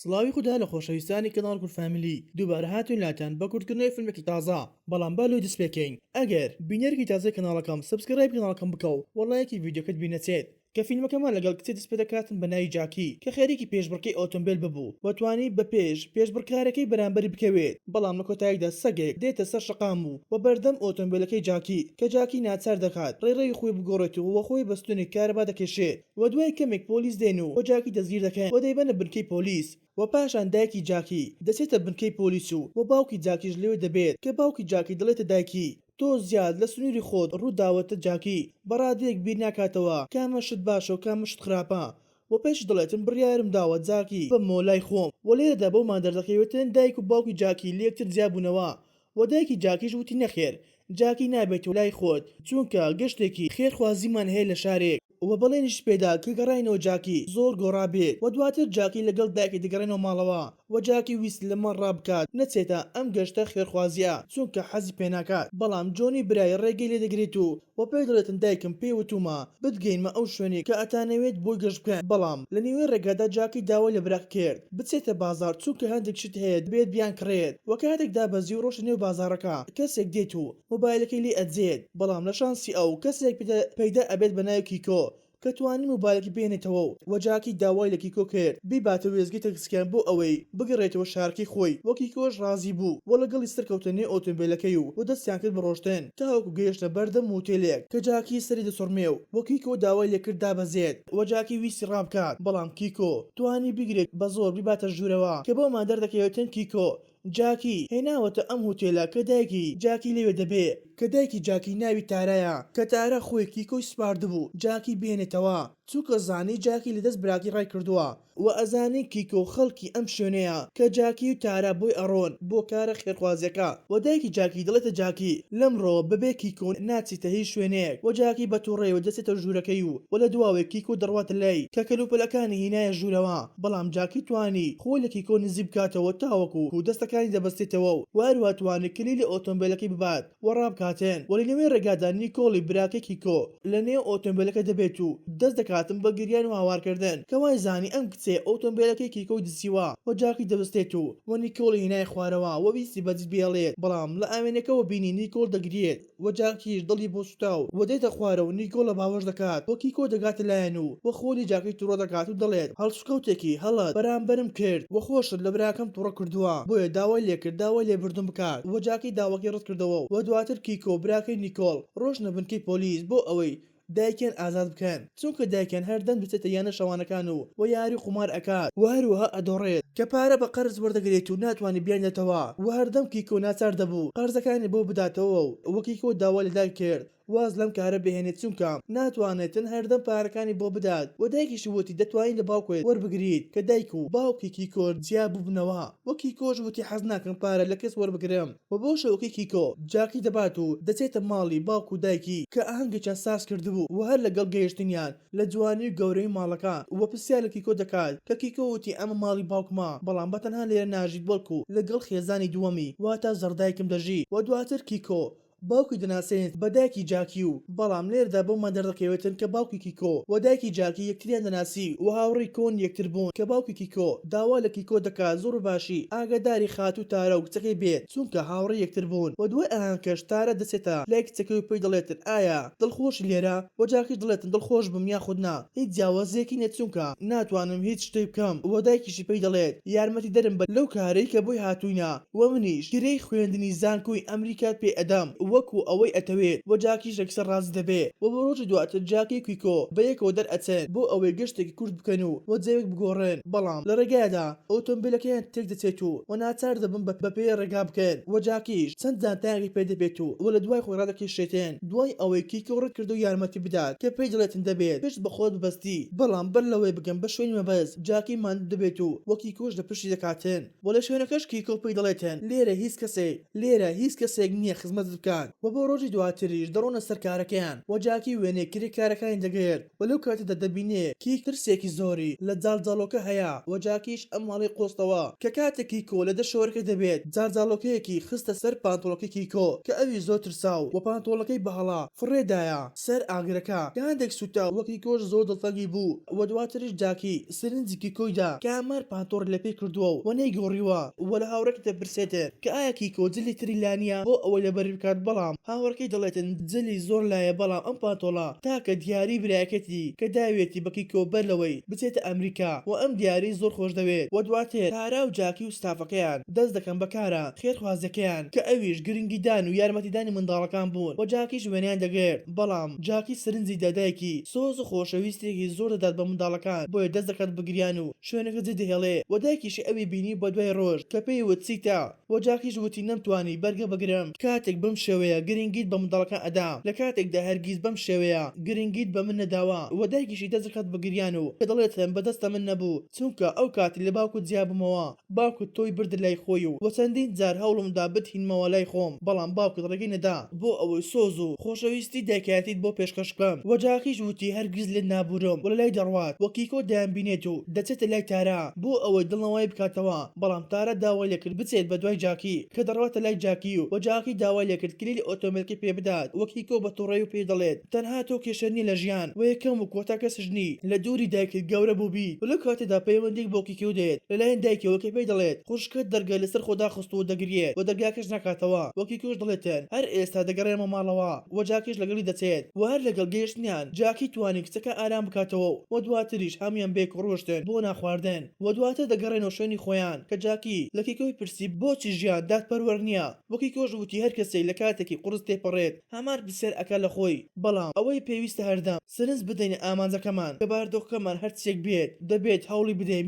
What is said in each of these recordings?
سڵاوی خوددا لە خۆشەویستانی کەناڵ فامیلی دووبارە هاتوون لاتان بە کورتکردنەوەی فیلمێکی تازە بەڵام بالۆی دەست پێکەین ئەگەر بینەرێکی تازای کەناڵەکەم سبسکرایب کەناڵەکەم بکە و وەڵایەکی ڤیدیۆکەت بینەچێت کە فیلمەکەمان لەگەڵ کچێ دەست پێ دەکاتن بە ناوی جاکی کە خێرێکی پێشبڕکێی ئۆتۆمبیل ببوو وەتوانی بە پێشبڕکارەکەی بەرامبەری بکەوێت بەڵام لە کۆتاییدا سەگێک دێتە سەر شەقام و بەردەم ئۆتۆمبیلەکەی جاکی کە جاکی ناچار دەکات ڕێڕەوی خۆی بگۆڕێتەوە وە خۆی بەستونی کارەبا دەکێشێت و دوای کەمێک پۆلیس دێن و جاکی دەستگیر دەکەن و دەیبەنە بنکەی پۆلیس و پاشان دایکی جاکی دەچێتە بنکەی پۆلیس و باوکی جاکیش لێوێ دەبێت کە باوکی جاکی دەڵێتە دایکی تۆ زیاد لە سنووری خۆت ڕووداوەتە جاکی بەڕادەیەک بیر ناکاتەوە کامە شت باشە و کامە شت خراپە و پێش دڵێتم بڕیارم داوە جاکی بمەوە لای خۆم و لێرەدا بەومان دەردەکەوێتن دایک و باوکی جاکی لە یەکتر جیابوونەوە و دایکی جاکیش وتی نەخێر جاکی نابێتەوە لای خۆت چونکە گەشتێکی خێرخوازیمان هەیە لە شارێک و بەڵێنیش پێدا کە گەڕاینەوە جاکی زۆر گۆڕابێت و دواتر جاکی لەگەڵ دایکی دەگەڕێنەوە ماڵەوە و جاکی ویست لەمە ڕابکات نەچێتە ئەم گەشتە خێرخوازیە چونکە حەزی پێناکات بەڵام جۆنی برای ڕێگەی لێ دەگرێت و پێی دەڵێتن دایکم پێوتومە بتگەینمە ئەو شوێنی کە ئەتانەوێت بۆی گەشت بکەن بەڵام لە نێوەی ڕێگادا جاکی داوای لە براک کرد بچێتە بازار چونکە هەندێک شت هەیە بێت بیان کڕێت و کاتێکدا بەزی و ڕۆژ نێو بازارەکە کەسێک دێت و مۆبایلەکەی لێ ئەجێت بەڵام لە شانسی ئەو کەسێک پەیدا ئەبێت بە ناوی کیکۆ کە توانی مۆبایلەکەی بێنێتەوە و جاکی داوای لە کیکۆ کرد بیباتە وێزگی تەکسیان بۆ ئەوەی بگەڕێتەوە شارکی خۆی وە کیکۆش ڕازی بوو و لەگەڵی سەرکەوتنێ ئۆتۆمبیلەکەی و دەستیان کرد بڕۆشتن تاوەکو گەیشتە بەردەم موتێلێک کە جاکی سەری دەسوڕمێ و کیکۆ داوای لێکرد دابەزێت و جاکی ویستی ڕابکات بەڵام کیکۆ توانی بگرێت بە زۆر بیباتە ژوورەوە کە بۆمان دەردەکەوێتن کیکۆ جاکی هێناوەتە ئەم هۆتێلە کە دایکی جاکی لێوێ دەبێ کە دایکی جاکی ناوی تارایە کە تارە خۆی کیکۆی سپاردبوو جاکی بێنێتەوە چووکە زانی جاکی لەدەست براکی ڕای کردووە و ئەزانی کیکۆ خەڵکی ئەم شوێنەیە کە جاکی و تارا بۆی ئەڕۆن بۆ کارە خێرخوازیەکە و دایکی جاکی دەڵێتە جاکی لەمڕۆ بەبێ کیکۆ ناچیتە هیچ شوێنەیەک و جاکی بە تووڕێەوە دەچێتە ژوورەکەی و لە دواوێ کیکۆ دەڕواتە لای کە کەلوپەلەکانی هینایە ژوورەوە بەڵام جاکی توانی خۆی لە کیکۆ نزیک بکاتەوە تاوەکو و دەستەکانی دەبەستێتەوە و هەروە توانی کلیلی ئۆتۆمبیلەکەی ببات و ڕابکاتێن وە لەنێوەی ڕێگادا نیکۆڵی براکەی کیکۆ لە نێو ئۆتۆمبیلەکە دەبێت و دەست دەکاتن بە گریان و هاوارکردن کە وای زانی ئەم کچێ ئۆتۆمبیلەکەی کیکۆی دزیوە و جاکی دەبستێت و نیکۆڵی هینای خوارەوە و ویستی بەجد بێڵێت بەڵام لە ئاوێنەکەەوە بینی نیکۆڵ دەگرێت و جاکیش دڵی بۆ سوتاو و دێتە خوارە و نیکۆڵ لە باوەش دەکات و کیکۆ دەگاتە لایەن و خۆلی جاکی تووڕە دەکات و دەڵێت هەڵسوکەوتێکی هەڵت بەرامبەرم کرد و خۆشت لە براکەم تووڕە کردووە بۆیە داوای لێکرد داوای لێبردن بکات و جاکی داواکەی ڕەت کردەوە و دواتر کیکۆ براکەی نیکۆڵ ڕۆژنە بنکەی پۆلیس بۆ ئەوەی دایکیان ئازاد بکەن چونکە دایکیان هەردەم بچێتە یانە شەوانەکان و یاری قومار ئەکات و هەروەها ئەدۆڕێت کە پارە بە قەرز وەردەگرێت و ناتوانێت بیانێتەوە و هەردەم کیکۆ ناچار دەبوو قەرزەکانی بۆ بداتەوە و کیکۆ داوا لە دایک کرد واز لەم کارە بهێنێت چونکە ناتوانێتن هەردەم پارەکانی بۆ بدات و دایکیشی وتی دەتوانین لە باوکوێت وەربگریت کە دایک و باوکی کیکۆ جیا بووبنەوە و کیکۆش وتی حەز ناکەم پارە لە کەس وەربگرم و بۆ شەوەکەی کیکۆ جاکی دەبات و دەچێتە ماڵی باوک و دایکی کە ئاهەنگێکیان ساز کردبوو و هەر لەگەڵ گەیشتنیان لە جوانی و گەورەی ماڵەکە و پرسیار لە کیکۆ دەکات کە کیکۆ وتی ئەمە ماڵی باوکمە بەڵام بەتەنها لێرە ناژیت بەڵکو لەگەڵ خێزانی دووەمی واتە زەردایکم دەژی و دواتر کیکۆ باوکی دەناسێنێت بە دایکی جاکی و بەڵام لێردا بۆمان دەردەکەوێتن کە باوکی کیکۆ و دایکی جاکی یەکتریان دەناسی و هاوڕێی کۆن یەکتر بوون کە باوکی کیکۆ داوا لە کیکۆ دەکات زۆر باشی ئاگاداری خات و تارە و کچەکەی بێت چونکە هاوڕێی یەکتر بوون و دوای ئاهەنگکەش تارە دەچێتە لای کچەکەی و پێی دەڵێتن ئایا دڵخۆشی لێرە و جاکی دڵێتن دڵخۆش بم یاخود نا هیچ جیاوازیەکی نێت چونکە ناتوانم هیچ شتێ بکەم و دایکیشی پێی دەڵێت یارمەتی دەرم بە لەو کارەی کە بۆی هاتووینە و منیش گرەی خوێندنی زانکۆی ئەمریکات پێ ئەدەم وەکو ئەوەی ئەتەوێت و جاکیش لەکسەر ڕازی دەبێت و بە ڕۆژی دواتر جاکی کیکۆ بەیەکەوە دەرئەچێن بۆ ئەوەی گەشتێکی کورت بکەن و جێوێک بگۆڕێن بەڵام لە ڕێگایدا ئۆتۆمبیلەکەیان تێک دەچێت و ناچار دەبن بە پێ ڕێگا بکەن و جاکیش چەند جانتایەکی پێ دەبێت و لە دوای خۆی ڕادەکێشێتێن دوای ئەوەی کیکۆ ڕێت کرد و یارمەتی بدات کە پێی دەڵێتن دەبێت پشت بە خۆت ببەستی بەڵام بەر لەوەی بگەم بە شوێنی مەبەست جاکی ماند دەبێت و کیکۆش لە پشتی دەکاتن و لە شوێنەکەش کیکۆ پێی دەڵێتن لێرە هیچ کەسێک نییە خزمەت بکات منداڵەکان و بۆ ڕۆژی دواتریش دەڕۆنە سەر کارەکەیان و جاکی وێنەیەکری کارەکانی دەگەێت و لەو کاتەدا دەبینێ کی ترسێکی زۆری لە جاڵجاڵۆکە هەیە و جاکیش ئەم ماڵی قۆستەوە کە کاتێکی کۆ لە دەشۆرەکە دەبێت جاڵجاڵۆکەیەکی خستە سەر پانتۆڵەکەی کۆ کە ئەوی زۆر ترساو و پانتۆڵەکەی بەهەڵا فڕێدایە سەر ئاگرەکە کە هەندێک سوتا وەکی کۆش زۆر دڵتەنگی بوو و دواتریش جاکی سرنجێکی کۆیدا کە ئەمار پانتۆڕ لە پێی کردووە و نەیگۆڕیوە و لە هاوڕێکی دەپرسێتن کە ئایا کیکۆ جلی تری لانیە بۆ ئەوەی لەبەری بکات بەڵام هاوڕێکەی دەڵێتن جلی زۆر لایە بەڵام ئەم پانتۆڵە تاکە دیاری برایەکەتی کە داوێتی بە کیکۆ بەرلەوەی بچێتە ئەمریکا و ئەم دیاری زۆر خۆش دەوێت و دواتر تارا و جاکی و ستافەکەیان دەست دەکەن بەکارە خێرخوازەکەیان کە ئەویش گرنگیدان و یارمەتیدانی منداڵەکان بوون و جاکیش وێنیان دەگرێت بەڵام جاکی سرنجی دەدایکی سۆز و خۆشەویستێکی زۆر دەدات بە منداڵەکان بۆیە دەست دەکات بگریان و شوێنەکە جێ دەهێڵێ و دایکیشی ئەوی بینی بە دوای ڕۆژ کە پێی وت چیتە و جاکیش وتی نەمتوانی بەرگە بگرم کاتێک بەم شێوەیە گرنگیت بە منداڵەکان ئەدا لە کاتێکدا هەرگیز بەم شێوەیە گرنگیت بە من نەداوە و دایکیشی دەست دەکات بگریان و کە دەڵێتن بەدەستە من نەبوو چونکە ئەو کاتی لە باوکت جیابمەوە باوکت تۆی برد لای خۆی و چەندین جار هەوڵمدا بتهینمەوە لای خۆم بەڵام باوکت ڕێگەی نەدا بۆ ئەوەی سۆز و خۆشەویستی دایکایەتیت بۆ پێشکەش بکەم و جاکیش وتی هەرگیز لێت نابورم و لەلای دەڕوات وە کیکۆ دایان بینێت و دەچێتە لای تارا بۆ ئەوەی دڵنەوەی بکاتەوە بەڵام تارا داوای لێکرد بچێت بە دوای جاکی کە دەڕواتە لای جاکی و جاکی داوای لێکرد کلیلی ئۆتۆمبیلەکەی پێ بدات وە کیکۆ بە تووڕێی و پێی دەڵێت تەنها تۆ کێشە نیە لە ژیان و یەکەم و کۆتا کەسژنی لە دووری دایکت گەورە بوو بیت و لەو کاتێدا پەیوەندێک بۆ کیکۆ دێت لەلایەن دایکەوە کە پێی دەڵێت خوشکت دەرگا لەسەر خۆدا خست و دەگرێت و دەرگاکەش ناکاتەوە وە کیکۆش دەڵێتن هەر ئێستا دەگەڕێمە ماڵەوە و جاکیش لەگەڵی دەچێت و هەر لەگەڵ گەیشتنیان جاکی توانی کچەکە ئارام بکاتەوە و دواتریش هەمویان بێک ڕۆشتن بۆ ناخواردن و دواتر دەگەڕێنەوە شوێنی خۆیان کە جاکی لە کیکۆی پرسی بۆچی ژیان دادپەروەر نییە وە کیکۆش وتی هەر کەسێک لە کاتێکی قورس تێپەڕێت هەمار بسێر ئەکا لە خۆی بەڵام ئەوەی پێویستە هەردەم سرنج بدەینە ئامانجەکەمان کە باردۆخەکەمان هەرچێک بێت دەبێت هەوڵی بدەین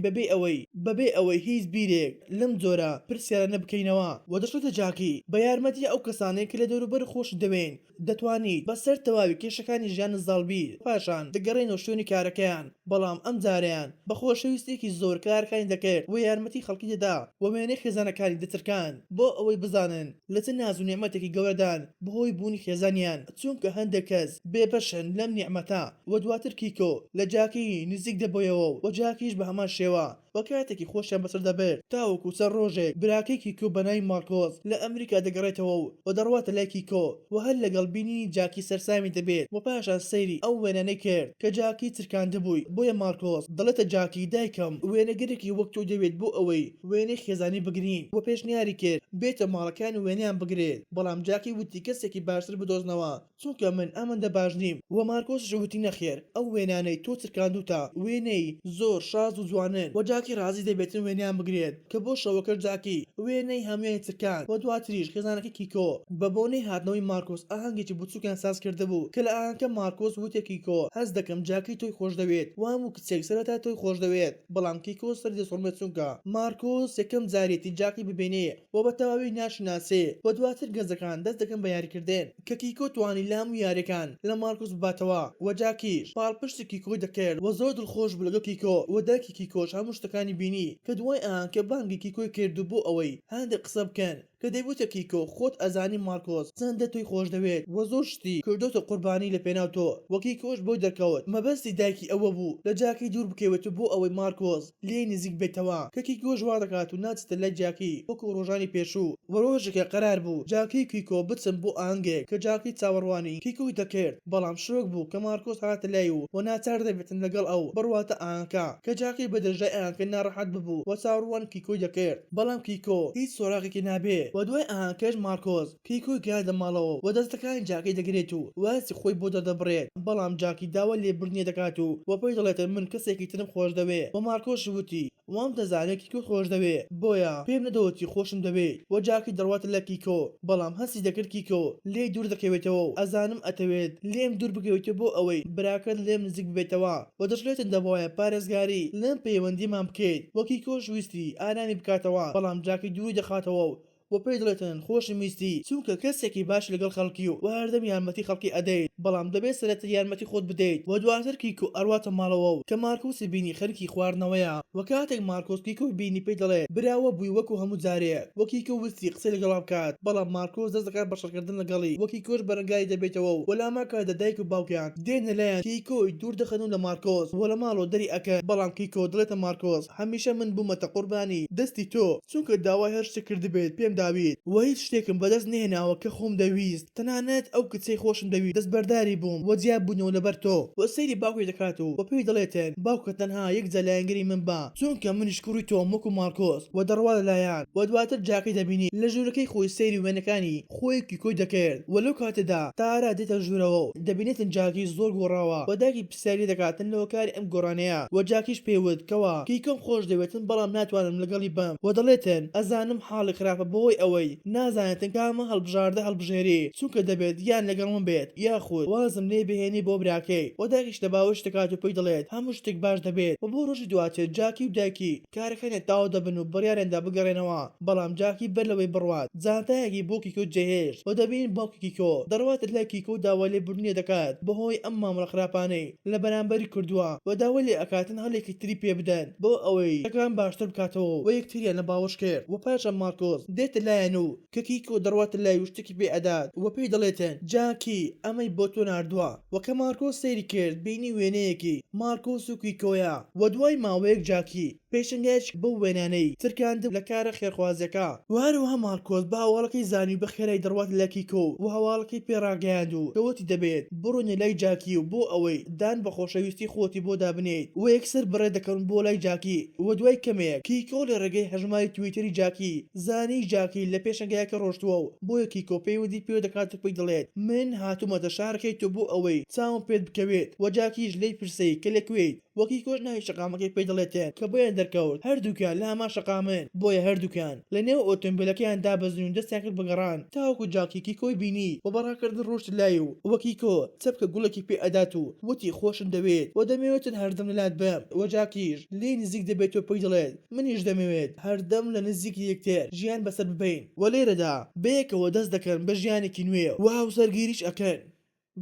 بەبێ ئەوەی هیچ بیرێک لەم جۆرە پرسیارە نەبکەینەوە و دەشێتە جاکی بە یارمەتی ئەو کەسانەی کە لە دەوروبەر خۆش دەوێن دەتوانیت بەسەر تەواوی کێشەکانی ژیان زاڵبی پاشان دەگەڕێنەوە شوێنی کارەکەیان بەڵام ئەم جاریان بە خۆشەویستێکی زۆر کارەکانی دەکرد و یارمەتی خەڵکی دەدا و وێنەی خێزانەکانی دەترکان بۆ ئەوەی بزانن لە چ ناز و نیعمەتێکی گەورەدان بەهۆی بوونی خێزانیان چونکە هەندێک کەس بێبەشن لەم نیعمەتە و دواتر کیکۆ لە جاکی نزیک دەبۆیەوە و جاکیش بە هەمان شێوە وە کاتێکی خۆشیان بەسەر دەبێت تاوەکو سەر ڕۆژێک براکەی کیکۆ بەناوی مارکۆز لە ئەمریکا دەگەڕێتەوە و دەڕواتە لای کیکۆ و هەر لەگەڵ بینینی جاکی سەرسامی دەبێت و پاشان سەیری ئەو وێنەی کرد کە جاکی چرکاندەبووی بۆیە مارکۆز دەڵێتە جاکی دایکەم وێنەگرێکی وەک تۆ دەوێت بۆ ئەوەی وێنەی خێزانی بگرین و پێشنیاری کرد بێتە ماڵەکان و وێنیان بگرێت بەڵام جاکی وتی کەسێکی باشتر بدۆزنەوە چونکە من ئەمەندە باش نیم و مارکۆسش وتی نەخێر ئەو وێنانەی تۆ چرکاندوتە وێنەی زۆر شاز و جوانن و جاکی ڕازی دەبێتن وێنیان بگرێت کە بۆ شەوەکە جاکی وێنەی هەمووی چرکان و دواتریش خێزانەکەی کیکۆ بە بۆنەی هاتنەوەی مارکۆس ئاهەنگێکی بچووکیان ساز کرده بوو کە لە ئاهەنگەکە مارکۆس وتێ کیکۆ هەز دەکەم جاکی تۆی خۆش دەوێت و هەموو کچێک سەرەتا تۆی خۆش دەوێت بەڵام کیکۆ سەر دەسوڕمێت چونکە مارکۆس یەکەم جارێتی جاکی ببینێ و بە تەواوی ناشناسێ و دواتر گەنجەکان دەست دەکەن بە یاریکردن کە کیکۆ توانی لام و یاریەکان لە مارکۆس بباتەوە و جاکیش پاڵپشتی کیکۆی دەکرد و زۆر دڵخۆش بوو لەگەڵ کیکۆ و دایکی کیکۆش هەموو شتەکانی بینی کە دوای ئاهەنگکە بانگی کیکۆی کردو بۆ ئەوەی هەندێک قسە بکەن کە دەیوتە کیکۆ خۆت ئەزانی مارکۆس چەندە تۆی خۆش دەوێت و زۆر شتی کردۆتە قوربانی لە پێناو تۆ وە کیکۆش بۆی دەرکەوت مەبەستی دایکی ئەوە بوو لە جاکی دوور بکەوێت بۆ ئەوەی مارکۆس لێ نزیک بێتەوە کە کیکۆش وا دەکات و ناچێتە لای جاکی وەکو ڕۆژانی پێشوو و ڕۆژێکە قەرار بوو جاکی کیکۆ بچن بۆ ئاهەنگێک کە جاکی چاوەڕوانی کیکۆی دەکرد بەڵام شۆک بوو کە مارکۆس هاتە لای و ناچار دەبێتن لەگەڵ ئەو بڕواتە ئاهەنگەکە کە جاکی بە دەرژای ئاهەنگەکە ناڕەحەت ببوو و چاوەڕوان کیکۆی دەکرد بەڵام کیکۆ هیچ سۆراغێکی نابێ و دوای ئاهەنگەکەش مارکۆس کیکۆی گیاندە ماڵەوە و دەستەکانی جاکی دەگرێت و واسی خۆی بۆ دەدەبڕێت بەڵام جاکی داوا لێبوردنیە دەکات و پێی دەڵێتن من کەسێکی ترم خۆش دەوێ و مارکۆس وتی وام دەزانێت کیکۆ خۆش دەوێ بۆیە پێم نەدەوەتی خۆشم دەوێت و جاکی دەڕواتە لە کیکۆ بەڵام هەستی دەکرد کیکۆ لێ دوور دەکەوێتەوە و ئەزانم ئەتەوێت لێم دوور بکەوێتە بۆ ئەوەی براکەت لێم نزیک بێتەوە و دەشڵێتن دەبواە پارێزگاری لەم پەیوەندیمان بکەیت وە کیکۆش ویستی ئارامی بکاتەوە بەڵام جاکی دووری دەخاتەوە و و پێی دەڵێتن خۆشم ویستی چونکە کەسێکی باش لەگەڵ خەڵکی و هەردەم یارمەتی خەڵکی ئەدەیت بەڵام دەبێت سەرەتا یارمەتی خۆت بدەیت و دواتر کیکۆ ئەڕواتە ماڵەوە و کە مارکۆسی بینی خەریکی خواردنەوەیە و کاتێک مارکۆس کیکۆی بینی پێی دەڵێت براوە بووی وەکو هەموو جارێک وە کیکۆ وستی قسەی لەگەڵا بکات بەڵام مارکۆس دەست دەکات بە شەڕکردن لەگەڵی وە کیکۆش بەرەنگای دەبێتەوە و وەلاما کاتە دایک و باوکیان دێنە لایەن کیکۆی دوور دەخەنەوە لە مارکۆس وە لە ماڵەوە دەری ئەکەن بەڵام کیکۆ دڵێتە مارکۆس هەمیشە من بوومەتە قوربانی دەستی تۆ چونکە داوای هەر شتێک کردبێت پێم داویت و هیچ شتێکم بەدەست نهێناوە کە خۆم دەویست تەنانەت ئەو کچەی خۆشم دەویست دەست بەرداری بووم وە جیاب بوونەوە لەبەر تۆ وە سەیری باوکی دەکات و بە پێی دەڵێتن باوکە تەنها یەک جەلایەنگری من بە چونکە منیش کوڕی تۆم وەکو مارکۆس و دەڕوا لەلایەن و دواتر جاکەی دەبینی لە ژوورەکەی خۆی سەیری وێنەکانی خۆی کیکۆی دەکرد و لەو کاتەدا تارا دێتە ژوورەوە و دەبینێتن جاکی زۆر گۆڕاوە و دایکی پرسیاری دەکاتن لەوە کاری ئەم گۆڕانەیە و جاکیش پێیوت کەوا کیکۆم خۆش دەوێتن بەڵام ناتوانم لەگەڵی بم و دەڵێتن ئەزانم حاڵی خراپە بەوەی ئەوەی نازانێتن کامە هەڵبژاردە هەڵبژێری چونکە دەبێت یان لەگەڵ من بێت یاخود وازم لێ بهێنی بۆ براکەی و دایکیش لە باوەش دەکات و پێی دەڵێت هەموو شتێک باش دەبێت و بۆ ڕۆژی دواتر جاکی و دایکی کارەکەیان تاوا دەبن و بڕیارێندا بگەڕێنەوە بەڵام جاکی بەر لەوەی بڕوات جانتایەکی بۆ کیکۆ جێهێشت و دەبین باوکی کیکۆ دەڕواتت لای کیکۆ داوای لێ بردنیە دەکات بەهۆی ئەم مامەڵە خراپانەی لە بەرامبەری کردووە و داوای لێ ئەکاتن هەڵێکی تری پێ بدەن بۆ ئەوەی ئەکان باشتر بکاتەوە و یەکتریان لە باوەش کرد و پاشە مارکۆس دێتە لایەن و کە کیکۆ دەڕواتە لای وشتێکی پێ ئەدات و پێی دەڵێتن جاکی ئەمەی بۆ تۆ ناردووە و کە مارکۆس سەیری کرد بینی وێنەیەکی مارکۆس و کیکۆیە و دوای ماوەیەک جاکی پێشنگایش بەو وێنانەی ترکاندب لە کارە خێرخوازیەکە و هەروەها مارکۆس بە هەواڵەکەی زانی بە خێرای دەڕوات لە کیکۆ و هەواڵەکەی پێڕاگەیاند و کەوتی دەبێت بڕۆنە لای جاکی و بۆ ئەوەی دان بە خۆشەویستی خۆتی بۆ دابنێت و یەکسەر بڕێ دەکەن بۆ لای جاکی و دوای کەمێک کیکۆ لە ڕێگەی هەژماری تویتەری جاکی زانی جاکی لە پێشنگایەکە ڕۆشتووە و بۆیە کیکۆ پێیوەدی پێ دەکات و پێی دەڵێت من هاتوومەتە شارەکەی تۆ بۆ ئەوەی چاوم پێت بکەوێت و جاکیش لێی پرسەی کە لەکوێیت وەکی کۆش ناوی شەقامەکەی پێی دەڵێتێن کە بۆیان دەرکەوت هەردووکیان لە هەمان شەقامن بۆیە هەردووکیان لە نێو ئۆتۆمبیلەکەیان دابەزین و دەستیان کرد بەگەڕان تاوەکو جاکی کیکۆی بینی و بەڕاکردن ڕۆشت لای و وەکی کۆ چەپکە گوڵێکی پێ ئەدات و وتی خۆشم دەوێت و دەمەوێتن هەردەم لەلات بم و جاکیش لێ نزیک دەبێت و پێی دەڵێت منیش دەمەوێت هەردەم لە نزیکی یەکتر ژیان بەسەر ببین و لێرەدا بەیەکەوە دەست دەکەن بە ژیانێکی نوێ و هاوسەرگیریش ئەکەن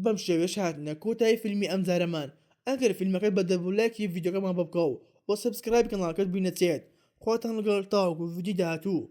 بەم شێوەش هاتنە کۆتایی فیلمی ئەم جارەمان ئەگەر فیلمەکەی بەدەبوو لایکی ڤیدیۆکەمان بە بکەو و سبسکرایب کەناڵەکەت بینەچێت خواتان لەگەڵ تاوەکو ڤیدیۆ داهاتوو.